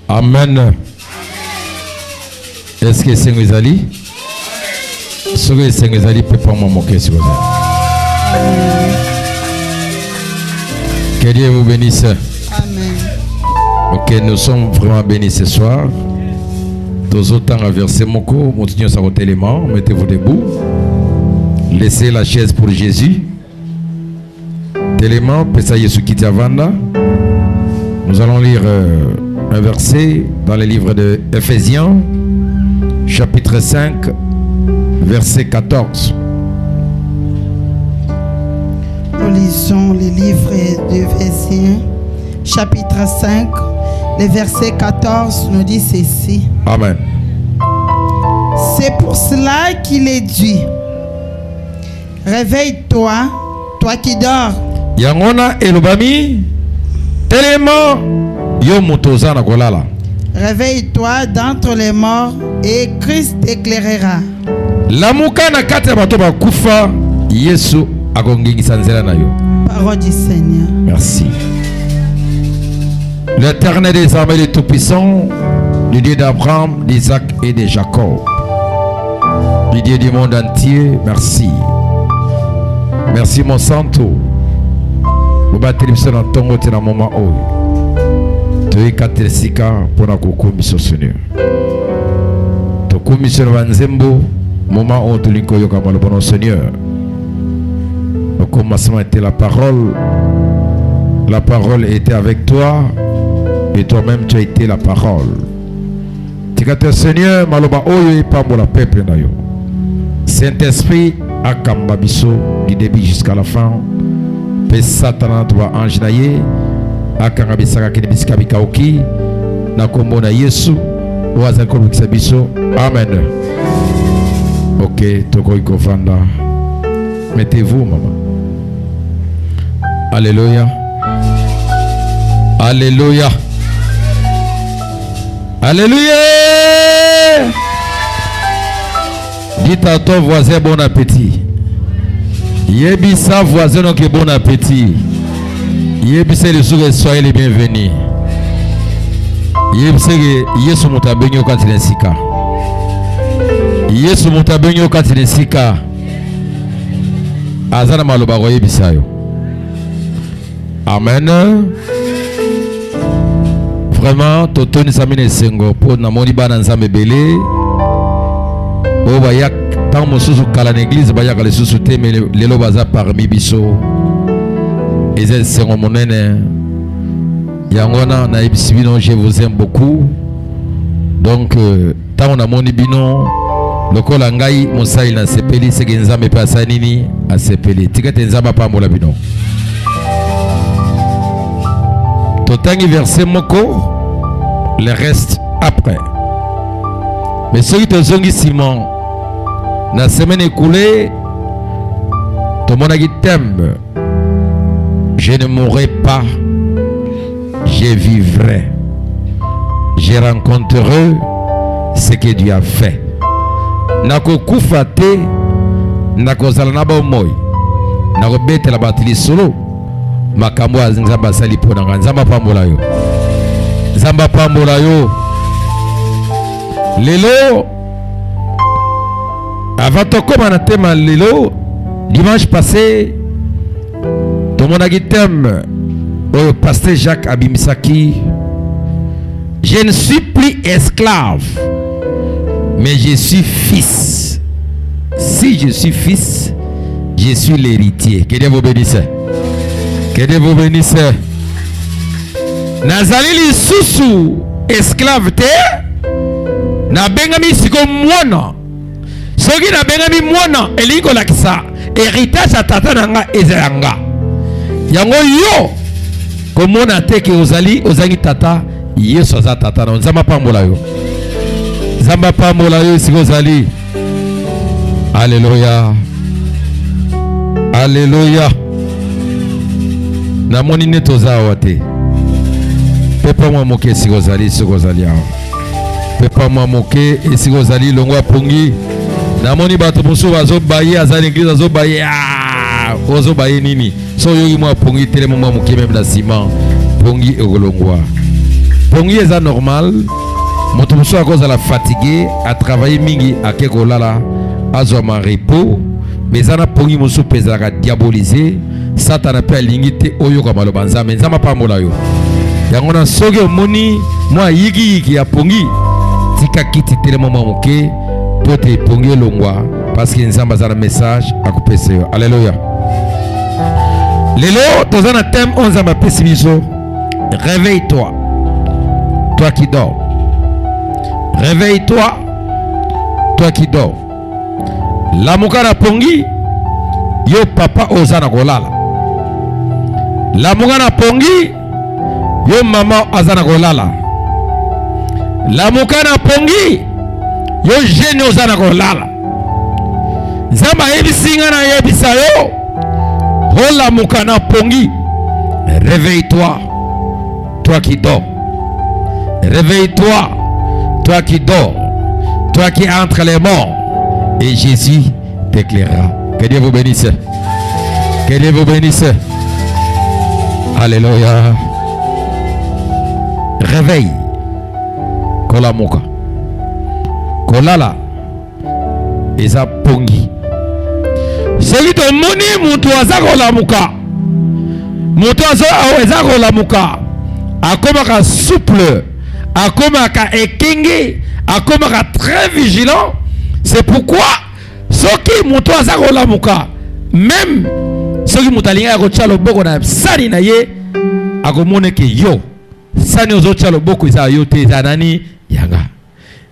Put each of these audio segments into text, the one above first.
Amen. Est-ce que c'est Ngezali? Ce que c'est Ngezali peut pas me moquer sur ça. Que Dieu vous bénisse. Amen. Ok, nous sommes vraiment bénis ce soir. Tous autant à verser mon corps, continuez à roter les mains, mettez-vous debout. Laissez la chaise pour Jésus. Télément, Pesa Yesu Kitiavanda. Nous allons lire un verset dans le livre de Ephésiens, chapitre 5, verset 14. Nous lisons le livre d'Éphésiens, chapitre 5, le verset 14 nous dit ceci. Amen. C'est pour cela qu'il est dit, réveille-toi, toi qui dors. Yangona elobami télément yo mutoza na kolala. Réveille-toi d'entre les morts et Christ t'éclairera. Lamuka na kati ya bato bakufa Yesu akongingisa nzela na yo. Parole du Seigneur. Merci. L'Éternel des armées, le Tout-Puissant, le Dieu d'Abraham, d'Isaac et de Jacob, le Dieu du monde entier, merci. Merci mon santo. Vous battez le dans ton côté dans le moment où tu es katesika pour la commission Seigneur. Tu commission Vanzembo, moment où tu l'incoyo comme le bon Seigneur. Au commencement était la parole. La parole était avec toi. Et toi-même tu as été la parole. Tikate Seigneur, maloba oyo pas pour la peuple na yo. Saint-Esprit akamba biso du début jusqu'à la fin. Pe Satan doit enjailler akanga bisaka kini bisika bikaoki na kombo na Yesu oaza ko biso. Amen. OK, toko ikovanda. Mettez-vous maman. Alléluia. Alléluia. Alléluia. Dites à ton voisin bon appétit. Yebisa voisin donc bon appétit. Yebisa les sourds soyez les bienvenus. Yebisa Yesu mutabenyo katinesika. Yesu mutabenyo katinesika. Azana maloba ko yebisa yo. Amen. Vraiment, Totoni Samine Sengo, pour Namoni Bananzame Belé, au Bayak, tant mon sous à l'église, Bayak les sous-soutés, mais les lobaza parmi Bisso, et elles seront mon aîné. Yangona, Naïbisibino, je vous aime beaucoup. Donc, tant on a mon ibinon, le Kolangai, mon saïl n'a sepeli, c'est Genzame Passanini, a sepeli. Ticket Nzama Pamola Bino. Totangi verset moko, le reste après. Mais ceux qui te sont Simon, la semaine écoulée, tout le monde t'aime. Je ne mourrai pas, je vivrai. Je rencontrerai ce que Dieu a fait. Nako kufate, nako zalanaba moi, nako bete la batili solo. Makambo azamba sali pona nzamba pambola yo. Nzamba pambola yo. Lelo avant de commencer thème lelo dimanche passé tout le monde a dit thème au pasteur Jacques Abimisaki. Je ne suis plus esclave mais je suis fils. Si je suis fils, je suis l'héritier. Que Dieu vous bénisse. Que Dieu vous bénisse. Nazali li susu esclave te na bengami siko mwana. Soki na bengami mwana eliko lakisa héritage ya tata nanga ezanga. Yango yo komona te ke ozangi tata Yesu aza tata na nzamba pambola yo. Nzamba pambola yo siko ozali. Alléluia. Alléluia. Na moni netoza wate. Pepa mwa moke sigozali sigozali. Pepa mwa moke sigozali longwa pongi. Na moni bato musu bazo baye azali église azo baye ozo baye nini. So yogi mwa pongi tele mwa moke même na ciment. Pongi egolongwa. pongi est normal. Moto moso à cause de la fatigue, à travailler mingi à quelque lala, à zoma repos, mais ça n'a pongi moso pesara diaboliser, Satan a pas l'ingité oyo comme le banza, mais ça m'a pas molayo. Yangona soge moni, moi yigi a pongi, tika kiti tellement mamuke, pote pongi longwa, parce qu'il y a un message à couper ça. Alléluia. Lélo, dans un thème, on a pessimisé. Réveille-toi, toi qui dors. Réveille-toi, toi qui dors. La mukana pongi, yo papa ozana golala. La mukana pongi, yo mama ozana golala. La mukana pongi, yo jeune ozana golala. Zamba ebisinga na yebisa yo. Hola mukana pongi. Réveille-toi, toi qui dors. Réveille-toi, toi qui dors, toi qui entre les morts. Et Jésus t'éclairera. Que Dieu vous bénisse. Que Dieu vous bénisse. Alléluia. Réveille. Kola muka. Kolala. Eza pongi. Celui de moni mutu azakola muka. Mutu azakola muka. Akomaka souple. Akomaka ekenge. Akomaka très vigilant. C'est pourquoi ceux qui mutu azakola muka. Même ceux qui mutalinga akocha loboko na sani na ye. Akomone ke yo. Sani ozocha loboko isa yo te zanani yanga.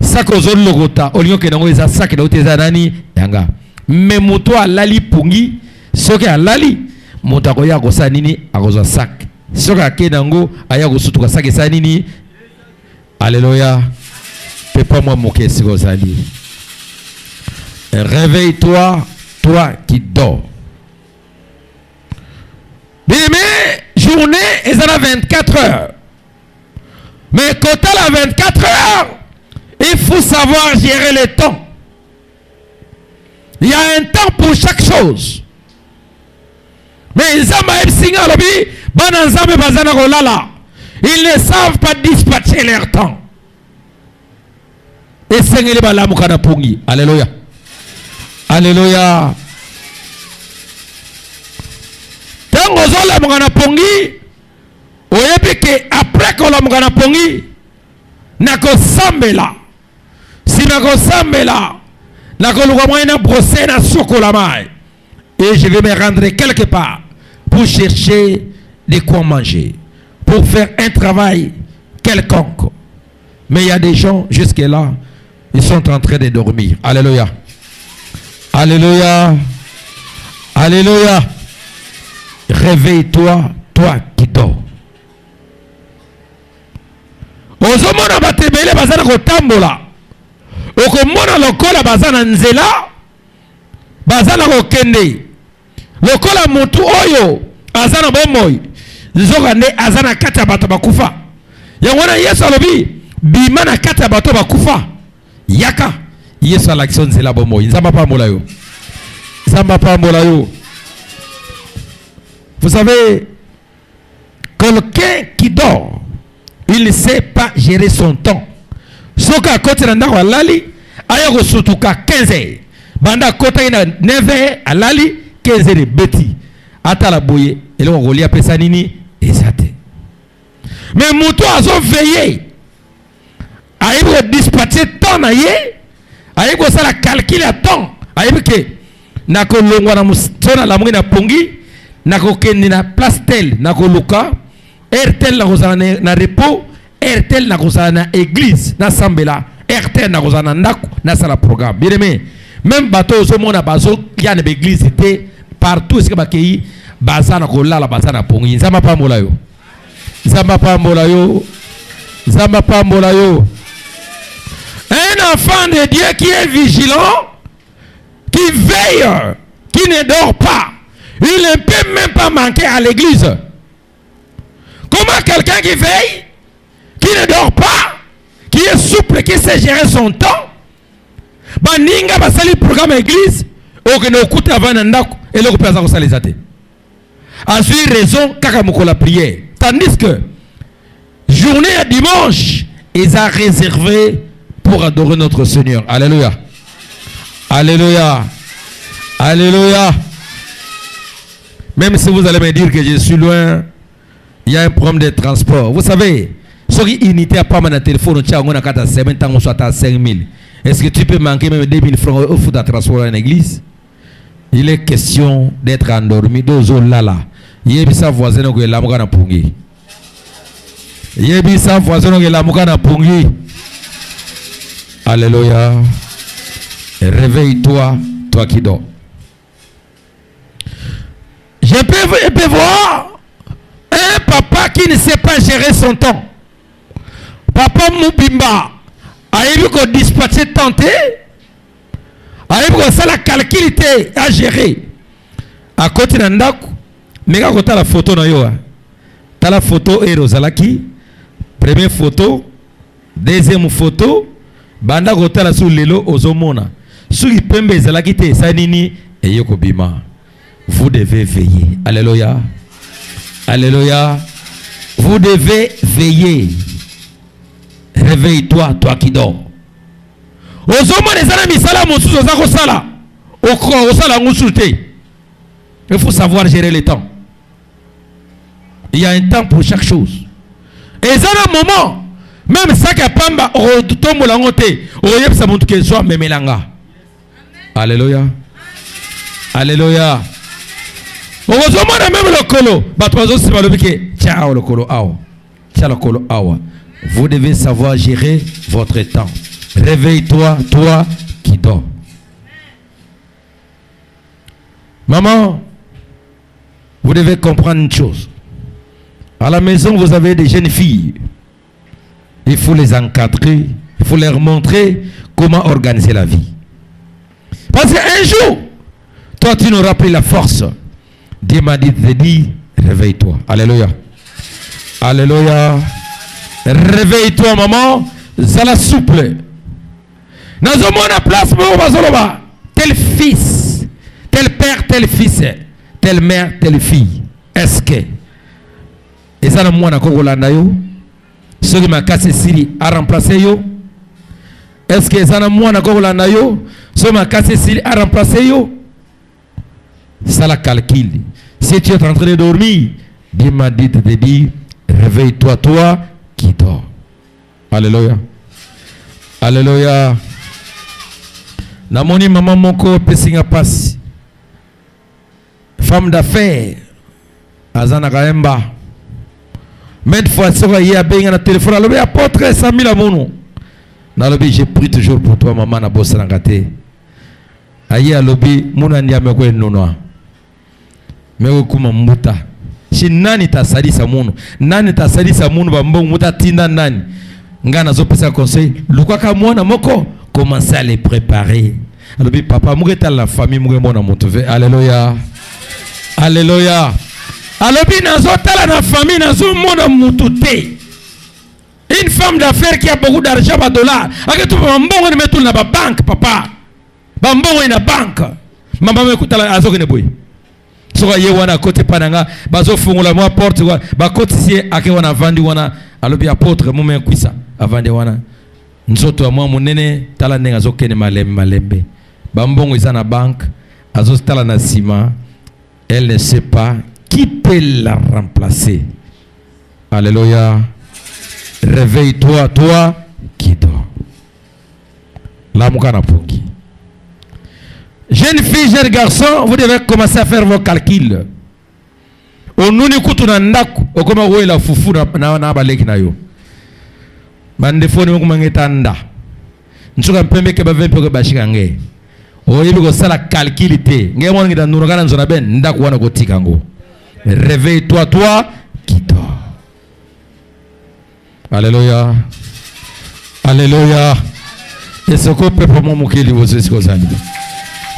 Sako zon logota. Olio ke nango isa saki na te zanani yanga. Mais moto alali pungi soki alali moto akoya kosa nini akozwa sak soki akenango aya kosutuka sak esa nini. Alléluia. Pepa moi moke sikozali. Réveille-toi, toi qui dors. Bien-aimé, journée est à la 24 heures. Mais quand à la 24 heures, il faut savoir gérer le temps. Il y a un temps pour chaque chose. Mais ils ne savent pas dispatcher leur temps. Et Seigneur bala mukana pongi. Alléluia. Alléluia. Tango zola mukana pongi. Oyebike après que la mukana pongi. Nako sambela. Si nako sambela. Et je vais me rendre quelque part pour chercher de quoi manger, pour faire un travail quelconque. Mais il y a des gens jusque-là, ils sont en train de dormir. Alléluia. Alléluia. Alléluia. Réveille-toi, toi qui dors. Ozomona batebele bazana kotambola. Okomona lokola bazana nzela bazana kokende lokola mutu oyo azana bomoy zokande azana kata bato bakufa yangwana Yesu alobi bimana kata bato bakufa yaka Yesu alaction nzela bomoy nzamba pambola yo nzamba pambola yo. Vous savez, quelqu'un qui dort, il ne sait pas gérer son temps. Soka kote na ndako alali aya ko sutuka 15 banda kota ina 9 alali 15 de beti ata la boye ele ko lia pesa nini ezate. Mais muto azo veiller aibo dispatcher temps na ye aibo sala calculer temps aibo ke nako longwa na mustona la mwina pongi nako kendi na place tel nako luka RTL na kozana na repos RTL na kozana na église na sambela RTL na kozana ndako na sala programme bien aimé même bateau zo mona bazo ya na église était partout ce que bakei bazana kolala bazana pongi nzamba pambola yo nzamba pambola yo nzamba pambola yo. Un enfant de Dieu qui est vigilant, qui veille, qui ne dort pas, il ne peut même pas manquer à l'église. Comment quelqu'un qui veille, qui ne dort pas, qui est souple, qui sait gérer son temps, baninga basali programme église, okene okuta avant ndako et le représente ko salizate. A suivre raison kaka moko la prière. Tandis que journée à dimanche, ils ont réservé pour adorer notre Seigneur. Alléluia. Alléluia. Alléluia. Même si vous allez me dire que je suis loin, il y a un problème de transport. Vous savez, si une unité à pas mon téléphone, tu as un 5 ans, soit à 5 000. Est-ce que tu peux manquer même 2 000 francs au foot à transport en église? Il est question d'être endormi. Deux autres là. Il y a sa voisin qui est là, mouka pungi. Il y a sa voisin qui est là, mouka pungi. Alléluia. Réveille-toi, toi qui dors. Je peux voir un papa qui ne sait pas gérer son temps. Papa Moubimba a eu qu'on dispatcher tenté, a eu qu'on ça la calculité à gérer. À côté d'un ndaku, mais quand tu as la photo na yo, tu as la photo et Rosalaki, première photo, deuxième photo, banda côté la sous lelo ozomona. Sous les pembe Zalaki te sanini et yoko bima. Vous devez veiller. Alléluia. Alléluia. Vous devez veiller. Réveille-toi, toi qui dors. Il faut savoir gérer le temps. Il y a un temps pour chaque chose. Et ça, un moment, même ça qui a pamba, alléluia. Alléluia. Même le colo, vous devez savoir gérer votre temps. Réveille-toi, toi qui dors. Maman, vous devez comprendre une chose. À la maison, vous avez des jeunes filles. Il faut les encadrer. Il faut leur montrer comment organiser la vie. Parce qu'un jour, toi, tu n'auras plus la force. Dieu m'a dit de dire, réveille-toi. Alléluia. Alléluia. Réveille-toi, maman. Zala souple. Dans un monde à place, tel fils, tel père, tel fils, telle mère, telle fille. Est-ce que et ça, moi, na Kogolanda yo, ceux qui m'a cassé Siri a remplacé yo. Est-ce que ça, moi, na Kogolanda yo, ceux qui m'a cassé Siri a remplacé yo. Ça la calcule. Si tu es en train de dormir, Dieu m'a dit de te dire, réveille-toi, toi qui dors. Alléluia. Alléluia. Namoni maman moko pesinga passe. Femme d'affaires. Azana kaemba. Même fois ça y a bien un téléphone. Alors apôtre 100 000 amono. Nalobi j'ai pris toujours pour toi maman na bossa ngate. Ayi alobi muna ndia meko enono. Meko kuma mbuta. Shi nani tasalisa munu. Nani tasalisa munu bambo muta tinda nani. Ngana zo pesa conseil. Lukaka mwana moko commencer à les préparer. Alobi papa mugeta la famille mugemona mutove. Alléluia. Alléluia. Alobi nazo tala na famille nazo mona mutute. Une femme d'affaires qui a beaucoup d'argent à dollars. Avec tout bambongo ne metu na ba banque papa. Bambongo ina banque. Mama me kutala azo kene boy. Soka ye wana côté pananga bazo fungula moi porte wa ba côté si ake wana vandi wana alobi apôtre mume kwisa avande wana. Nzoto mwa munene tala nenga zo kene malembe. Bambongo izana banque azo tala na sima. Elle ne sait pas qui peut la remplacer. Alléluia. Réveille-toi, toi qui dors. L'amukana pungi. Jeune fille, jeune garçon, vous devez commencer à faire vos calculs. Onuni kutu na ndaku, okoma woe la fufu na baleki na yo. Mandefoni mungu mangeta nda. Nchuka mpembe keba vempe kwa bashika nge. Oyebi ko sala calculité. Nge mwana ngita nurukana nzona ben ndaku wana kotika ngo. Réveille-toi, toi qui dors. Alléluia. Alléluia. Et ce que peut pas mon mouké li vous est kozali.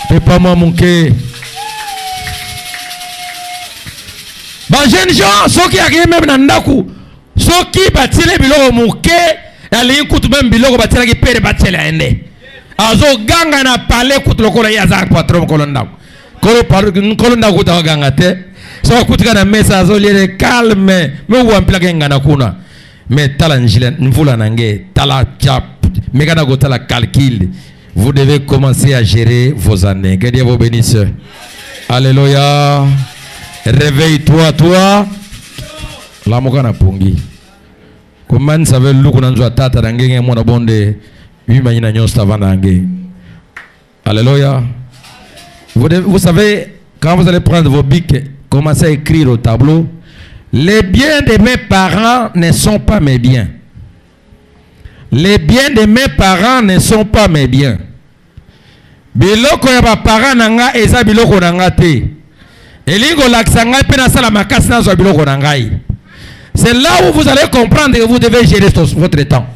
Peut pas mon mouké. Ba jeune gens soki akeye même na ndaku. Soki batile biloko mouké, ali kutu même biloko batile ki pere batile ende. Azo ganga na pale kutu lokolo ya za patron kolonda. Kolo palu kolonda kuta ganga te. So kutika na mesa azo liere calme. Me wampila kenga na kuna. Mais tala nvula nange, tala tchap, megana go tala calcul. Vous devez commencer à gérer vos années. Que Dieu vous bénisse. Alléluia. Réveille-toi, toi. La mokana pongi. Comment savez le qu'on a tata d'angé mon abonde. Imagine nyon stava d'angé. Alléluia. Vous savez quand vous allez prendre vos bics, commencez à écrire au tableau. Les biens de mes parents ne sont pas mes biens. Les biens de mes parents ne sont pas mes biens. Biloko ya ba parents nanga eza biloko nanga te. Elingo laksanga pe na sala makasi na zo biloko nangai. C'est là où vous allez comprendre que vous devez gérer votre temps.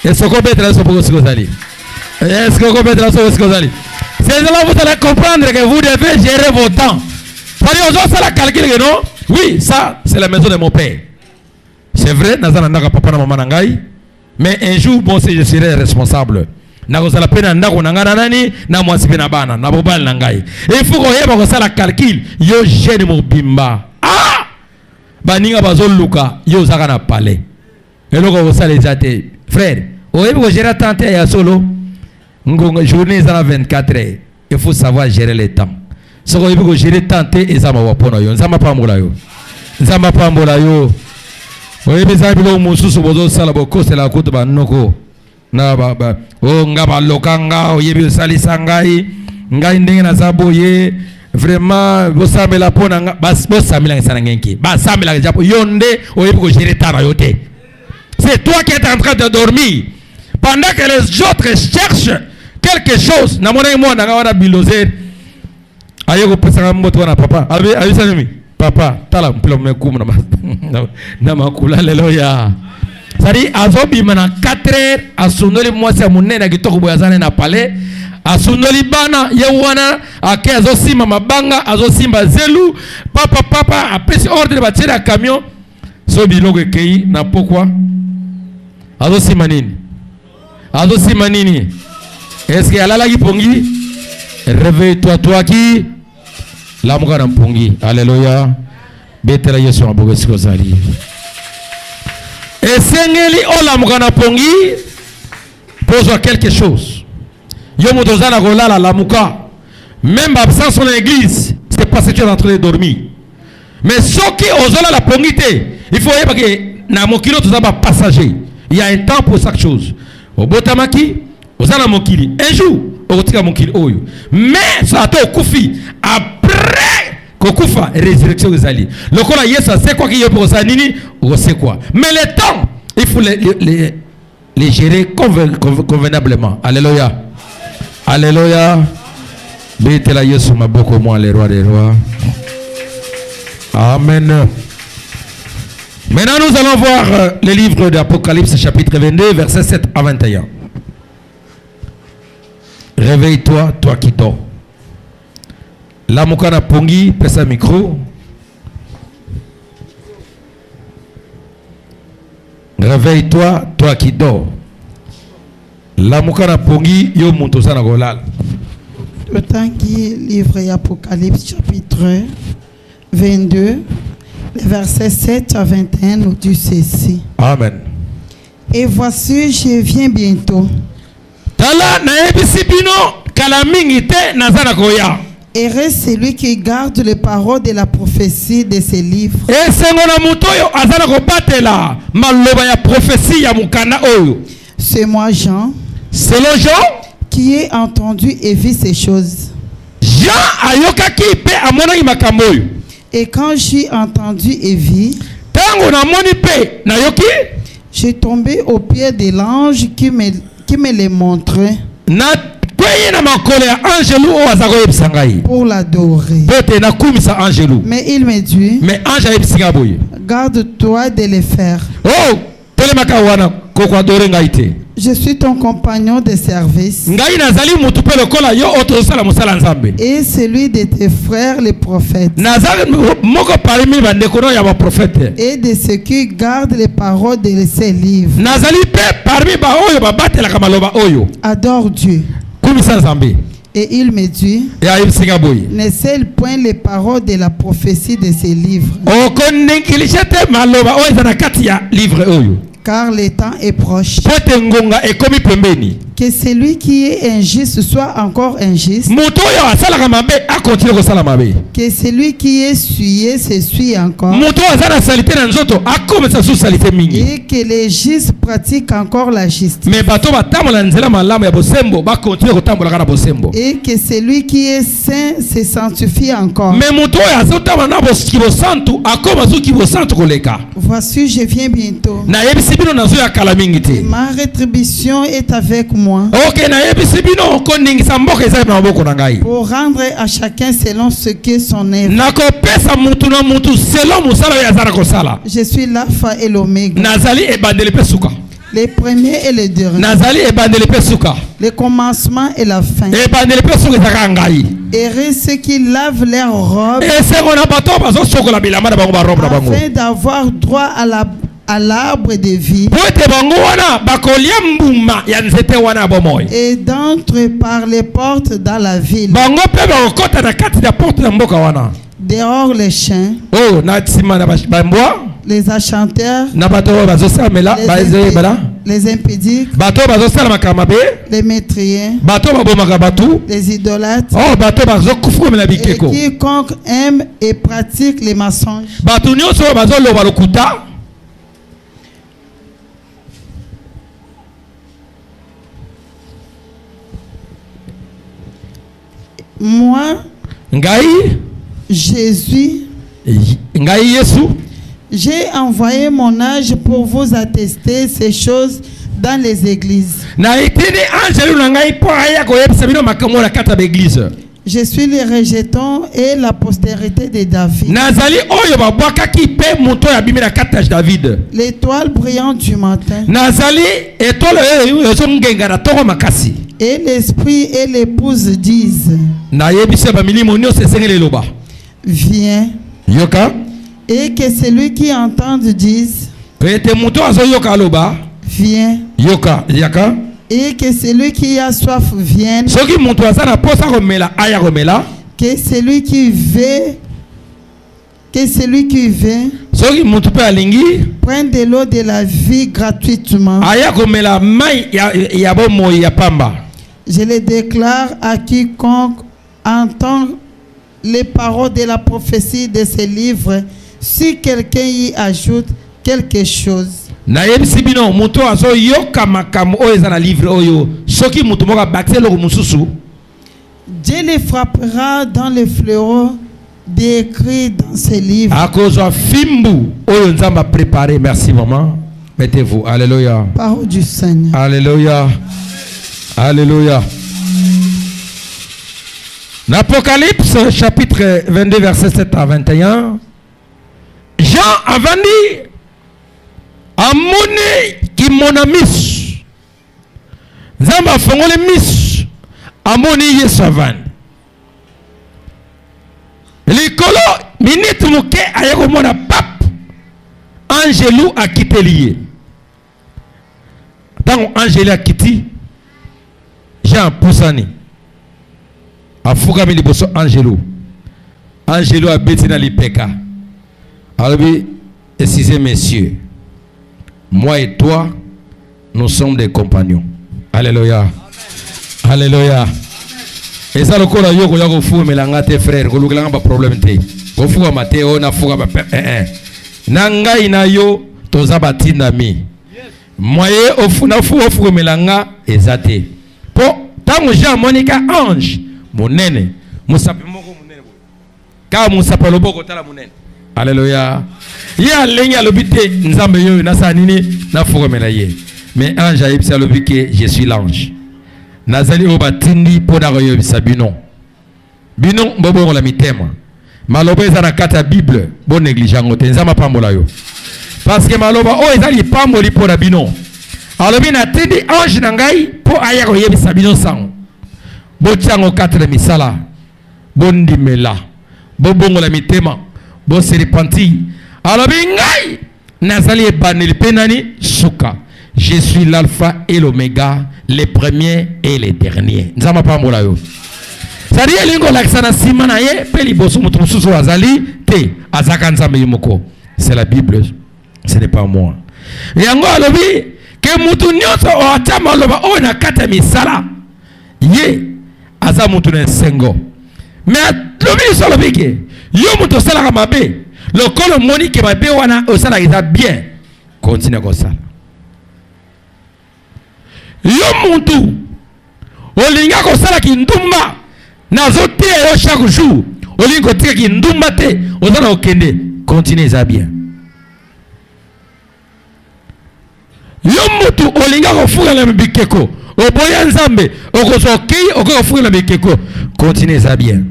Est-ce que vous pouvez être Est-ce que vous pouvez être c'est là où vous allez comprendre que vous devez gérer vos temps. Ça la calcul non? Oui, ça c'est la maison de mon père. C'est vrai, nazana ndaka papa na maman nangai. Mais un jour bon si je serai responsable. Nakozala pena ndako nangana nani na mwasi pena bana na bobal nangai. Il faut qu'on yeba ko sala calcul yo jeune mobimba. Ah! Baninga bazoluka yo zaka na palais. Eloko ko sala ezate. Frère, oyeba ko gérer temps ya solo. Ngonga journée za 24 heures. Il faut savoir gérer le temps. Ce qu'on veut gérer temps et ça m'a wapona yo. Nzamba pambola yo. Nzamba pambola yo. Oyeba za bilo mususu bozo sala boko sala kutuba noko. Na ba o ngaba lokanga oyebi salisa ngai ngai ndenge na zaboye vraiment bosamela pona bas bosamela ngisana ngenki basamela japo yonde oyebi ko gérer temps yo te. C'est toi qui es en train de dormir pendant que les autres cherchent quelque chose. Na mona moi na wana bilozer ayeko pesa mboto na papa abi sanumi papa tala mpilo mekumu na makula haleluya. C'est-à-dire, azobi mana 4 heures, asundoli mwasi ya munene kitoko boyazane na palais, asundoli bana yewana, ake azosima mabanga, azosimba zelu, papa, apesi ordre batire ya camion, so biloko ekei na pokwa, azosima nini? Azosima nini? Est-ce que alala ki pongi? Réveille-toi, toi qui? La muka na pongi, alléluia, betela yesu na bogo siko zali. Et Sengeli Olamukana Pongi pose quelque chose. Yomotozana Golala Lamuka. Même absence sur l'église, c'est parce que tu es en train de dormir. Mais ceux qui osent la pongité, il faut que Namokilo tout ça passager. Il y a un temps pour chaque chose. Au Botamaki, aux Anamokili. Un jour, au Tika Mokili Oyo. Mais ça a été au Koufi. Après. Kokufa résurrection des alliés. Le corps Yesu c'est quoi qui est pour ça nini ou c'est quoi. Mais le temps il faut les gérer convenablement. Alléluia. Alléluia. Bété la Yesu m'a beaucoup moins les rois des rois. Amen. Maintenant nous allons voir le livre d'Apocalypse chapitre 22 versets 7 à 21. Réveille-toi, toi qui dors. La Mukana Pongi, pesa micro. Réveille-toi, toi qui dors. La Mukana Pongi, yo muntosana golal. Le temps qui livre Apocalypse chapitre 22, les versets 7 à 21 nous dit ceci. Amen. Et voici, je viens bientôt. Tala na ebisibino kalamingite nazana koya. Heureux celui qui garde les paroles de la prophétie de ces livres. C'est moi Jean. Selon Jean qui ai entendu et vu ces choses. Jean ayokaki pe amonaki makambo oyo. Et quand j'ai entendu et vu, tango na moni pe na yoki, j'ai tombé aux pieds de l'ange qui me les montrait. Na pour l'adorer. Mais il me dit, garde-toi de les faire. Je suis ton compagnon de service et celui de tes frères les prophètes et de ceux qui gardent les paroles de ces livres. Adore Dieu. Et il me dit, ne scelle point les paroles de la prophétie de ces livres. car le temps est proche. Pote ngonga ekomi pembeni. Que celui qui est injuste soit encore injuste. Moto yo asalaka mabe a continue kosala mabe. Que celui qui est souillé se suit encore. Moto azana salité na nzoto akomesa su salité mingi. Et que les justes pratiquent encore la justice. Mais bato batambola nzela malamu ya bosembo ba continue kotambola kana bosembo. Et que celui qui est saint se sanctifie encore. Mais moto yo azotama na boskibo santu akoma su kibo santu koleka. Voici, je viens bientôt. Na yebisi bino nazo ya kala mingi te. Ma rétribution est avec moi. Ok, na yebisi bino ko ningisa mboka eza na maboko na ngai. Pour rendre à chacun selon ce que son œuvre. Nakopesa mutu na mutu selon musala ya zara kosala. Je suis l'alpha et l'oméga. Nazali ebandeli pe suka. Les premiers et les derniers. Nazali ebandeli pe suka. Le commencement et la fin. Ebandeli pe suka ezaka ngai. Heureux ceux qui lavent leurs robes. Et c'est qu'on a bato bazo sokola bilamba na bango ba robe na bango. Afin d'avoir droit à l'arbre de vie. Poete bango wana bakolia mbuma ya nzete wana bomoy. Et d'entrer par les portes dans la ville. Bango pe bakota na kati ya porte na mboka wana. Dehors les chiens. Oh, na tsima na bamboa. Les achanteurs. Na bato bazo samela baze bala. Les impudiques. Bato bazo sala makamabe. Les métriers. Bato babomaka batu. Les idolâtres. Oh, bato bazo kufu mela bikeko. Et quiconque aime et pratique les mensonges. Bato nyonso bazo loba lokuta. Moi, Ngai, Jésus, Ngai Yesu, j'ai envoyé mon ange pour vous attester ces choses dans les églises. Na itini angelu na ngai po aya ko yebisa bino makambo na kata l'église. Je suis le rejeton et la postérité de David. Nazali oyo babwaka ki pe moto ya bimi na kata David. L'étoile brillante du matin. Nazali étoile oyo zongenga na toko makasi. Et l'esprit et l'épouse disent. Na yebisa ba milimo nyose sengele loba. Viens. Yoka. Et que celui qui entende dise. Pete moto azo yoka loba. Viens. Yoka yaka. Et que celui qui a soif vienne. Soki moto azana posa romela aya romela. Que celui qui veut. Que celui qui veut. Soki moto pe alingi. Prenne de l'eau de la vie gratuitement. Aya romela mai ya bomo ya pamba. Je le déclare à quiconque entend les paroles de la prophétie de ce livre, si quelqu'un y ajoute quelque chose. Na yebisi bino moto azo yoka makambo oyo eza na livre oyo soki moto moko abakisi eloko mosusu Dieu les frappera dans le fléau décrit dans ce livre. akozwa fimbu oyo nzambe a préparé. Merci maman, mettez-vous. Alléluia, Parole du Seigneur. alléluia, alléluia. L'Apocalypse chapitre 22 verset 7 à 21. Jean avandi amoni ki mona misu nzambe afongoli misu amoni Yesu avandi likolo minute moke aye komona pape angelu akiteli ye. Ntango angelu akiti Jean pusani afukami liboso angelu abeti na lipeka alobi excusez messieurs, moi et toi nous sommes des compagnons. Alléluia, alléluia. Et ça le kola yoko yako fu melanga te frère ko lukanga ba problème te ko fu ma te ona fu ba na ngai na yo toza batinda mi moye ofu na fu ofu melanga ezate po tango Jean Monica ange monene musape moko monene ka musape loboko tala monene. Alléluia. Ya lenya lobité nzambe yo na sa nini na fu mela ye. Mais ange a yebisa lobike je suis l'ange. Nazali obatindi pona royo bisabino. Bino mbobo la mitema. Maloba ezana kata Bible bon négligeant te nzama pambola yo. Parce que maloba o ezali pamboli pona bino. Alobi na tindi ange na ngai po aya ko yebisa bino sang. Bo tiango katre misala. Bondi mela. Bo bongo la mitema. Bo se repenti. Alobi ngai nazali ebaneli penani suka. Je suis l'alpha et l'oméga, les premiers et les derniers. Nzama pambola yo. C'est-à-dire lingo laksana simana ye peli boso mutu mususu azali te azaka nzambe yimoko. C'est la Bible, ce n'est pas moi. yango alobi ke mutu nyonso oatia maloba oyo na kati ya misala ye aza mutu na esengo. Mais lobi so alobi ke yo mutu osalaka mabe lokolo moni ke mabe wana osalaka eza bien, continue kosala. Yo mutu olinga kosala kindumba nazoteya yo chaque jour, olinga kotika kindumba te ozala okende, continue eza bien. Yo mutu olinga kofungela bikeko oboya nzambe okozokei okofungela bikeko, continue eza bien.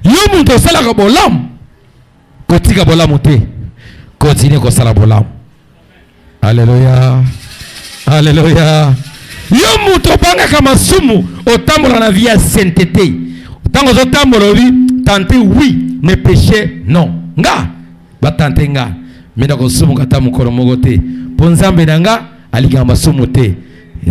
Yo mutu osalaka bolamu kotika bolamu te, continue kosala bolamu. Alléluia, alléluia. Yo mutu obangaka masumu otambola na vie ya sainteté, tango ozotambola obi tenter oui mais péché non, nga batante nga mena kosumu kata mukolo moko te po nzambe na nga alinga masumu te.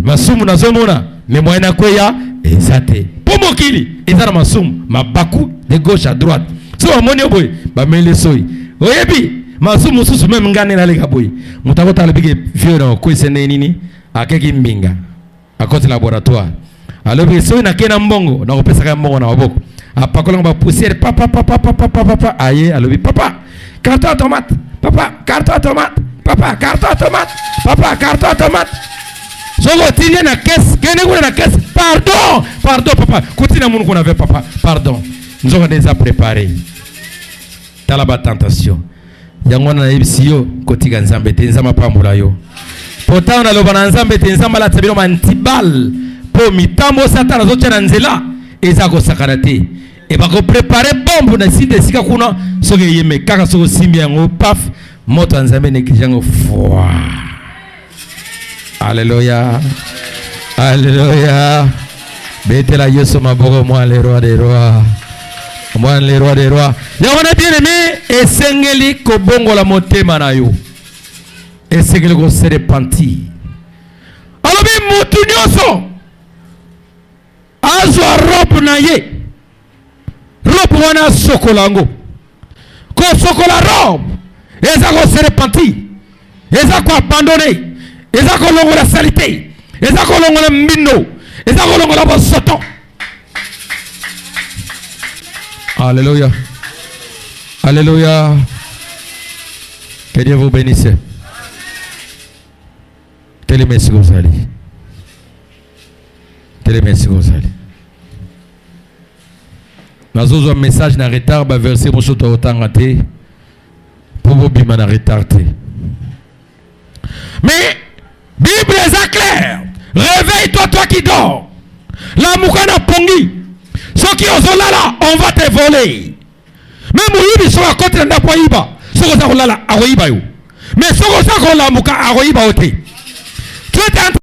Masumu nazomona me moyena kweya eza te po mokili eza na masumu mabaku de gauche à droite. So amoni oboy bamele soyi oyebi masumu susu meme ngane na leka boy mutakota lebike vieux na kwese nini akeki mbinga akoti laboratoire alobi soyi na kena mbongo na kopesa ka mbongo na maboko apakola ba poussière papa aye alobi papa carton tomate papa carton tomate papa carton tomate papa carton tomate. Soko tiri na caisse kene kuna na caisse pardon papa kutina munu kuna ve papa pardon nous avons déjà préparé tala ba tentation yango na ebisiyo kotika nzambe te nzamba pambola yo pourtant na loba na nzambe te nzamba la tabino mantibal po mitambo satana zo tena nzela eza ko sakana te e ba ko préparer bombe na site sika kuna soke yeme kaka soko simbi yango paf moto nzambe ne kijango foi. Alléluia, alléluia. Betela Yesu maboko moi le roi des rois, moi le roi des rois. Yango na bien aimé esengeli ko bongola motema na yo, esengeli ko se repentir. Alobi mutu nyonso azwa robe na ye, robe wana sokolango ko sokola robe eza ko se repentir, eza ko abandonner, eza ko longola salité, eza ko longola mbino, eza ko longola bosoto. Alléluia, alléluia. Que Dieu vous bénisse. Merci Gonzali. Merci Gonzali. Nous un message na retard, ba verset mon soto autant raté pour vous bima na retard. Mais Bible est claire. Réveille-toi toi qui dors. La moukana pongi. Ceux qui osent là, on va te voler. Même oui, ils sont à côté de la poiba. Ceux qui osent là, à Roiba. Mais ceux qui osent là, mouka à Roiba. Tu es